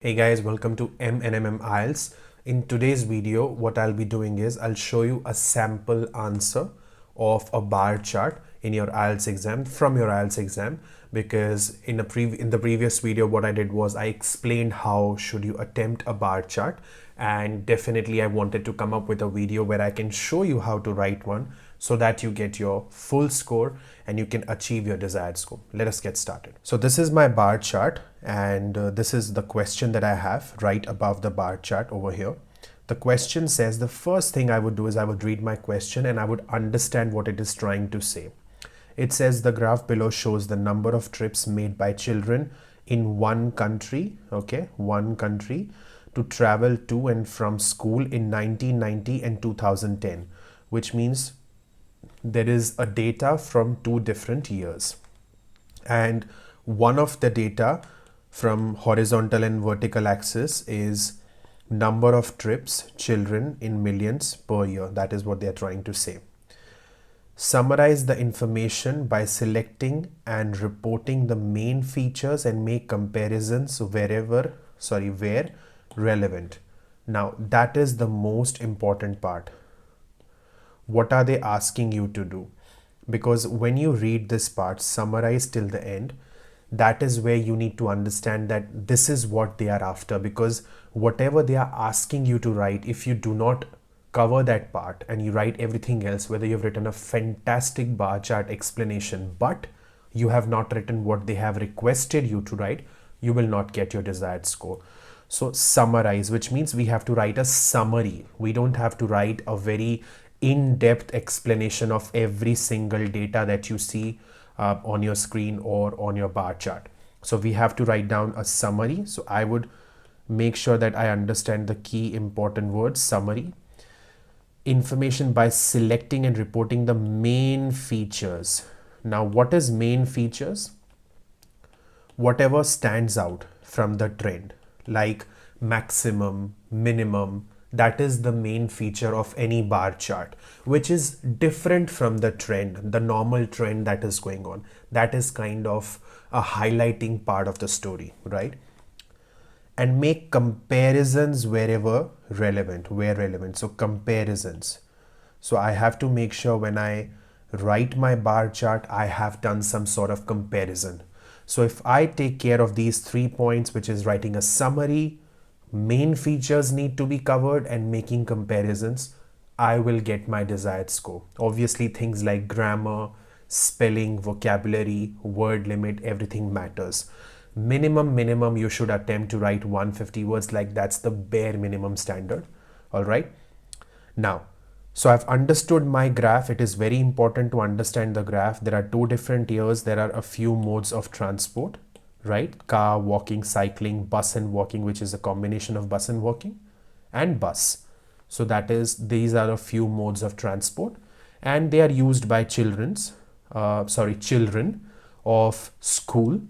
Hey guys, welcome to MNMM IELTS. In today's video, what I'll be doing is I'll show you a sample answer of a bar chart in your IELTS exam, from your IELTS exam, because in the previous video what I did was I explained how should you attempt a bar chart, and definitely I wanted to come up with a video where I can show you how to write one so that you get your full score and you can achieve your desired score. Let us get started. So this is my bar chart, and this is the question that I have right above the bar chart over here. The question says, the first thing I would do is I would read my question and I would understand what it is trying to say. It says the graph below shows the number of trips made by children in one country, one country, to travel to and from school in 1990 and 2010, which means there is a data from two different years. And one of the data from horizontal and vertical axis is number of trips children in millions per year. That is what they are trying to say. Summarize the information by selecting and reporting the main features and make comparisons where relevant. Now that is the most important part. What are they asking you to do? Because when you read this part, summarize till the end, that is where you need to understand that this is what they are after. Because whatever they are asking you to write, if you do not cover that part and you write everything else, whether you've written a fantastic bar chart explanation but you have not written what they have requested you to write, you will not get your desired score. So summarize, which means we have to write a summary. We don't have to write a very in-depth explanation of every single data that you see on your screen or on your bar chart. So we have to write down a summary. So I would make sure that I understand the key important words. Summary. Information by selecting and reporting the main features. Now what is main features? Whatever stands out from the trend, like maximum, minimum, that is the main feature of any bar chart, which is different from the trend, the normal trend that is going on. That is kind of a highlighting part of the story, right? And make comparisons wherever relevant, where relevant. So comparisons. So I have to make sure when I write my bar chart, I have done some sort of comparison. So if I take care of these 3 points, which is writing a summary, main features need to be covered, and making comparisons, I will get my desired score. Obviously things like grammar, spelling, vocabulary, word limit, everything matters. Minimum you should attempt to write 150 words, like that's the bare minimum standard. All right, now so I've understood my graph. It is very important to understand the graph. There are two different years. There are a few modes of transport, right? Car, walking, cycling, bus and walking, which is a combination of bus and walking, and bus. So that is, these are a few modes of transport, and they are used by children of school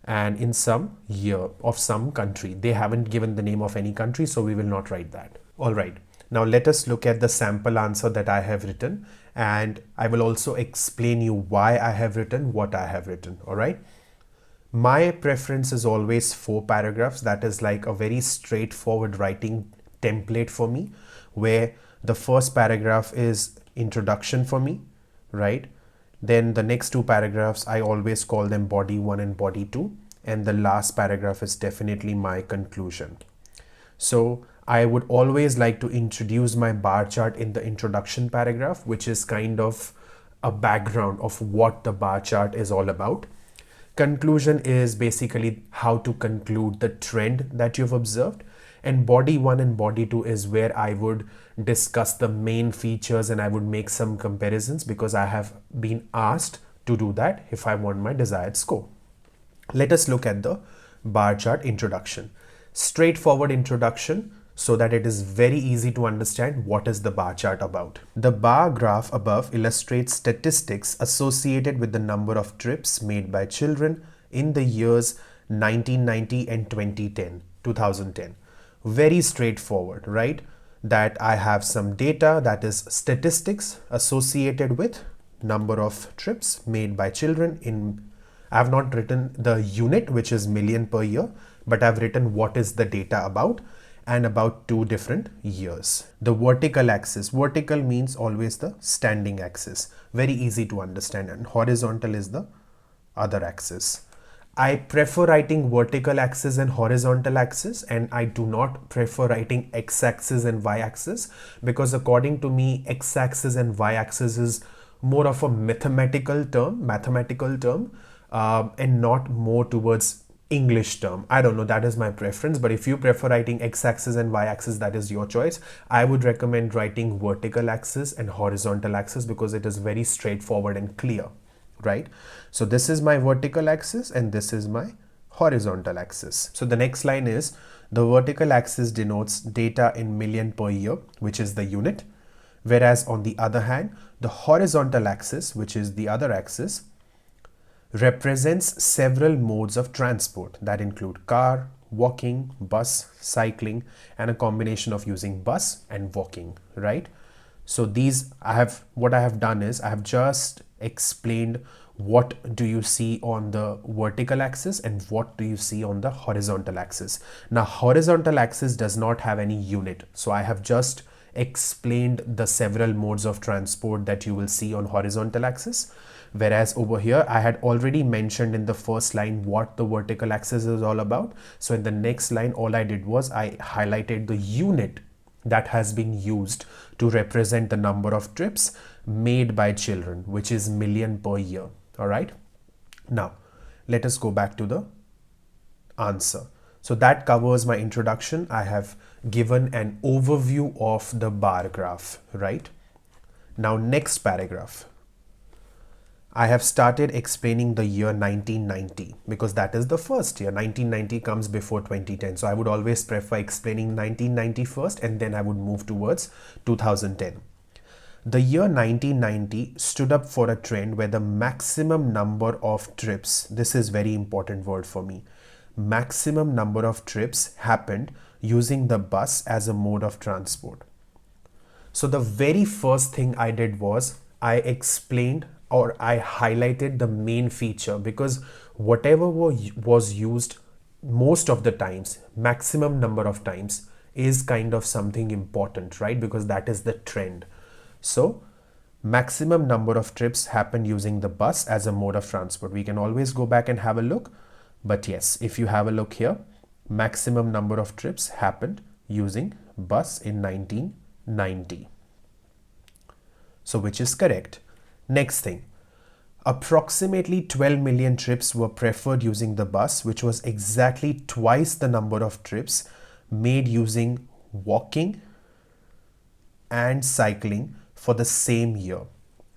and in some year of some country. They haven't given the name of any country, so we will not write that. All right. Now let us look at the sample answer that I have written, and I will also explain you why I have written what I have written. All right. My preference is always 4 paragraphs. That is like a very straightforward writing template for me, where the first paragraph is introduction for me, right? Then the next 2 paragraphs, I always call them body 1 and body 2. And the last paragraph is definitely my conclusion. So I would always like to introduce my bar chart in the introduction paragraph, which is kind of a background of what the bar chart is all about. Conclusion is basically how to conclude the trend that you've observed. And body 1 and body 2 is where I would discuss the main features and I would make some comparisons, because I have been asked to do that if I want my desired score. Let us look at the bar chart introduction. Straightforward introduction, so that it is very easy to understand what is the bar chart about. The bar graph above illustrates statistics associated with the number of trips made by children in the years 1990 and 2010. Very straightforward, right? That I have some data, that is statistics associated with number of trips made by children in, I have not written the unit, which is million per year, but I've written what is the data about and about 2 different years. The vertical axis. Vertical means always the standing axis. Very easy to understand, and horizontal is the other axis. I prefer writing vertical axis and horizontal axis, and I do not prefer writing x-axis and y-axis, because according to me, x-axis and y-axis is more of a mathematical term, and not more towards English term. I don't know, that is my preference, but if you prefer writing x-axis and y-axis, that is your choice. I would recommend writing vertical axis and horizontal axis because it is very straightforward and clear, right? So this is my vertical axis and this is my horizontal axis. So the next line is, the vertical axis denotes data in million per year, which is the unit, whereas on the other hand, the horizontal axis, which is the other axis, represents several modes of transport that include car, walking, bus, cycling, and a combination of using bus and walking, right? So what I have done is I have just explained what do you see on the vertical axis and what do you see on the horizontal axis. Now, horizontal axis does not have any unit, so I have just explained the several modes of transport that you will see on horizontal axis. Whereas over here, I had already mentioned in the first line what the vertical axis is all about. So in the next line, all I did was I highlighted the unit that has been used to represent the number of trips made by children, which is million per year. All right. Now, let us go back to the answer. So that covers my introduction. I have given an overview of the bar graph, right? Now, next paragraph. I have started explaining the year 1990 because that is the first year. 1990 comes before 2010. So I would always prefer explaining 1990 first and then I would move towards 2010. The year 1990 stood up for a trend where the maximum number of trips, this is very important word for me, maximum number of trips happened using the bus as a mode of transport. So the very first thing I did was I explained or I highlighted the main feature, because whatever was used most of the times, maximum number of times, is kind of something important, right? Because that is the trend. So maximum number of trips happened using the bus as a mode of transport. We can always go back and have a look. But yes, if you have a look here, maximum number of trips happened using bus in 1990. So which is correct. Next thing, approximately 12 million trips were preferred using the bus, which was exactly twice the number of trips made using walking and cycling for the same year,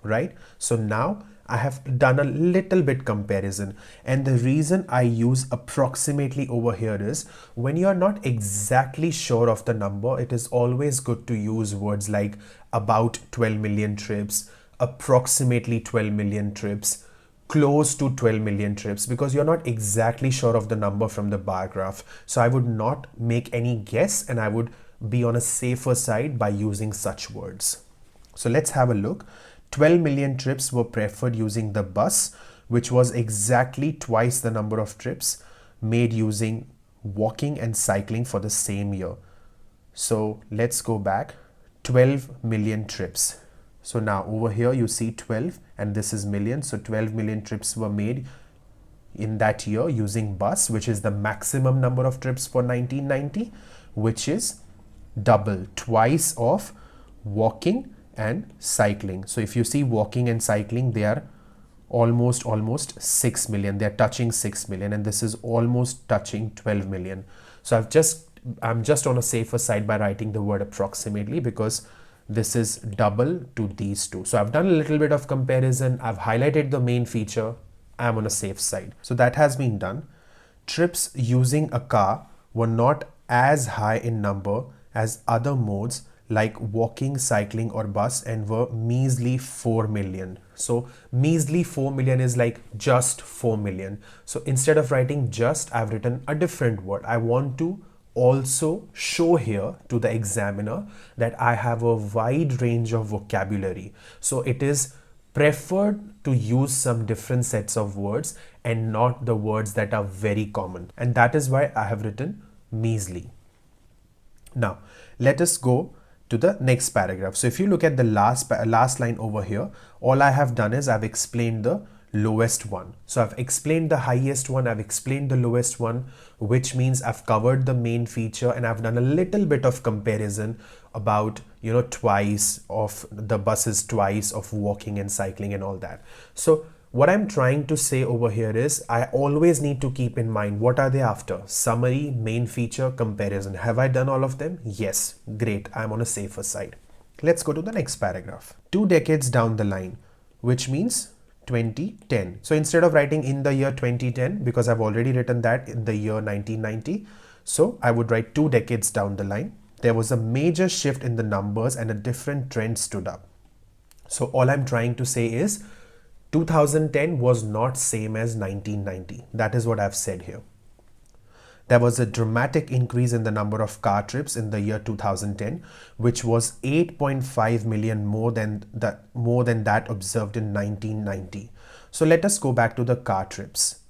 right? So now I have done a little bit comparison, and the reason I use approximately over here is when you are not exactly sure of the number, it is always good to use words like about 12 million trips, approximately 12 million trips, close to 12 million trips, because you're not exactly sure of the number from the bar graph. So I would not make any guess and I would be on a safer side by using such words. So let's have a look. 12 million trips were preferred using the bus, which was exactly twice the number of trips made using walking and cycling for the same year. So let's go back. 12 million trips. So now over here you see 12 and this is million. So 12 million trips were made in that year using bus, which is the maximum number of trips for 1990, which is double, twice of walking and cycling. So if you see walking and cycling, they are almost 6 million. They're touching 6 million and this is almost touching 12 million. So I'm just on a safer side by writing the word approximately, because this is double to these two. So I've done a little bit of comparison. I've highlighted the main feature. I'm on a safe side. So that has been done. Trips using a car were not as high in number as other modes like walking, cycling or bus, and were measly 4 million. So measly 4 million is like just 4 million. So instead of writing just, I've written a different word. I want to also show here to the examiner that I have a wide range of vocabulary. So it is preferred to use some different sets of words and not the words that are very common. And that is why I have written measly. Now, let us go to the next paragraph. So if you look at the last line over here, all I have done is I've explained the lowest one. So I've explained the highest one, I've explained the lowest one, which means I've covered the main feature and I've done a little bit of comparison about, twice of the buses, twice of walking and cycling and all that. So what I'm trying to say over here is I always need to keep in mind what are they after? Summary, main feature, comparison. Have I done all of them? Yes. Great. I'm on a safer side. Let's go to the next paragraph. 2 decades down the line, which means 2010. So instead of writing in the year 2010, because I've already written that in the year 1990, so I would write 2 decades down the line. There was a major shift in the numbers and a different trend stood up. So all I'm trying to say is 2010 was not same as 1990. That is what I've said here. There was a dramatic increase in the number of car trips in the year 2010, which was 8.5 million more than that observed in 1990. So let us go back to the car trips.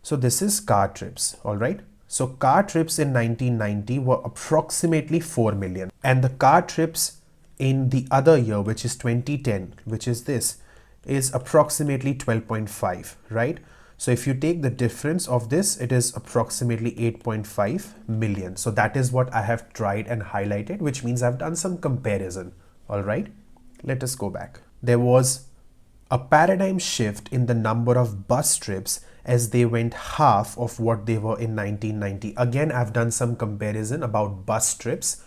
So this is car trips, all right? So car trips in 1990 were approximately 4 million. And the car trips in the other year, which is 2010, which is this, is approximately 12.5, right? So if you take the difference of this, it is approximately 8.5 million. So that is what I have tried and highlighted, which means I've done some comparison. All right, let us go back. There was a paradigm shift in the number of bus trips as they went half of what they were in 1990. Again, I've done some comparison about bus trips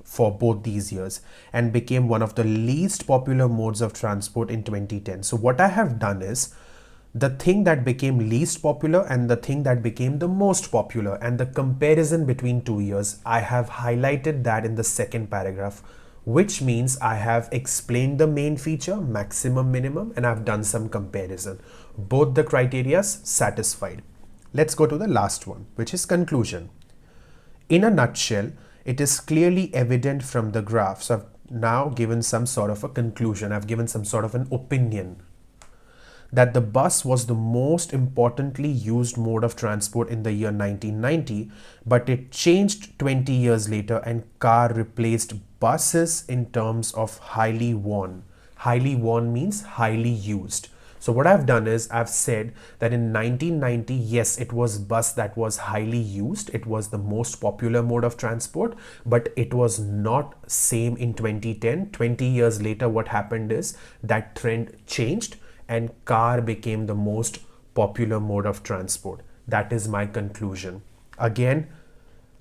for both these years and became one of the least popular modes of transport in 2010. So what I have done is the thing that became least popular and the thing that became the most popular and the comparison between 2 years, I have highlighted that in the second paragraph, which means I have explained the main feature, maximum, minimum, and I've done some comparison. Both the criteria satisfied. Let's go to the last one, which is conclusion. In a nutshell, it is clearly evident from the graph. So I've now given some sort of a conclusion. I've given some sort of an opinion that the bus was the most importantly used mode of transport in the year 1990, but it changed 20 years later and car replaced buses in terms of highly worn. Highly worn means highly used. So what I've done is I've said that in 1990, yes, it was bus that was highly used. It was the most popular mode of transport, but it was not same in 2010. 20 years later, what happened is that trend changed and car became the most popular mode of transport. That is my conclusion. Again,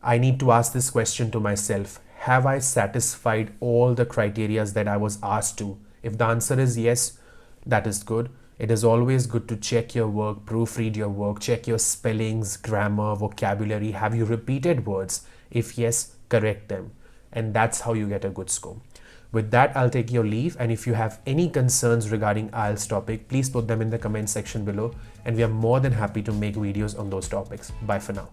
I need to ask this question to myself. Have I satisfied all the criteria that I was asked to? If the answer is yes, that is good. It is always good to check your work, proofread your work, check your spellings, grammar, vocabulary. Have you repeated words? If yes, correct them. And that's how you get a good score. With that, I'll take your leave. And if you have any concerns regarding IELTS topic, please put them in the comment section below. And we are more than happy to make videos on those topics. Bye for now.